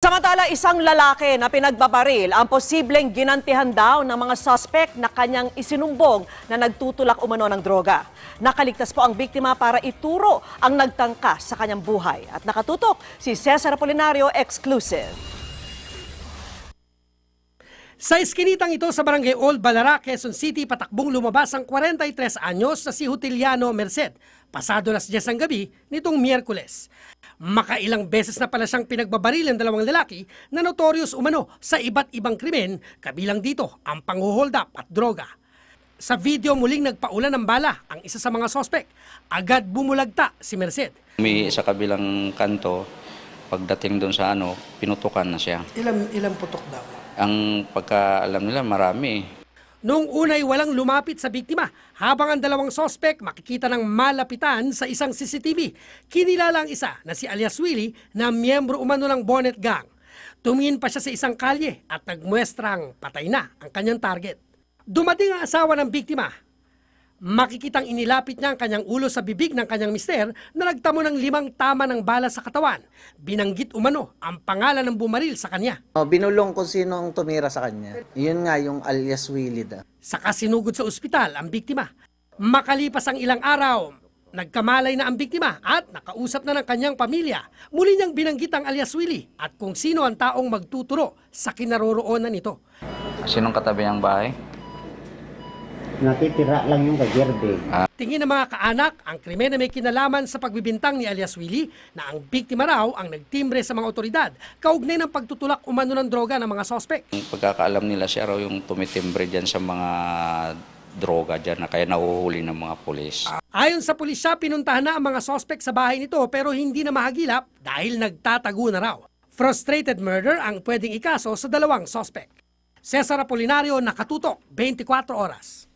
Samantala, isang lalaki na pinagbabaril ang posibleng ginantihan daw ng mga suspect na kanyang isinumbong na nagtutulak umano ng droga. Nakaligtas po ang biktima para ituro ang nagtangkas sa kanyang buhay. At nakatutok si Cesar Apolinario, exclusive. Sa iskinitang ito sa Barangay Old Balara, Quezon City, patakbong lumabas ang 43 anyos na si Jutiliano Merced, pasado las 10 ng gabi nitong Miyerkules. Makailang beses na pala siyang pinagbabaril ng dalawang lalaki na notorious umano sa iba't ibang krimen, kabilang dito ang panghuhold up at droga. Sa video muling nagpaulan ng bala ang isa sa mga sospek. Agad bumulagta si Merced. Sa kabilang kanto, pagdating doon sa pinutukan na siya. Ilang putok daw? Ang pagkaalam nila marami. Noong unay walang lumapit sa biktima, habang ang dalawang sospek makikita ng malapitan sa isang CCTV. Kinilala ang isa na si alias Willie na miyembro umano ng Bonnet Gang. Tumingin pa siya sa isang kalye at nagmuestrang patay na ang kanyang target. Dumating ang asawa ng biktima. Makikitang inilapit niya ang kanyang ulo sa bibig ng kanyang mister na nagtamo ng 5 tama ng bala sa katawan. Binanggit umano ang pangalan ng bumaril sa kanya. Binulong kung sino ang tumira sa kanya. Yun nga yung alias Willie da. Saka sinugod sa ospital ang biktima. Makalipas ang ilang araw, nagkamalay na ang biktima at nakausap na ng kanyang pamilya. Muli niyang binanggit ang alias Willie at kung sino ang taong magtuturo sa kinaroroonan nito. Sinong katabi ng bahay? Natitira lang yung kagerde. Tingin ng mga kaanak, ang krimen na may kinalaman sa pagbibintang ni alias Willie na ang biktima raw ang nagtimbre sa mga otoridad, kaugnay ng pagtutulak umano ng droga ng mga sospek. Ang pagkakaalam nila siya raw yung tumitimbre dyan sa mga droga dyan na kaya nahuhuli ng mga pulis. Ayon sa pulisya, pinuntahan na ang mga sospek sa bahay nito pero hindi na mahagilap dahil nagtatago na raw. Frustrated murder ang pwedeng ikaso sa dalawang sospek. Cesar Apolinario, nakatutok, 24 oras.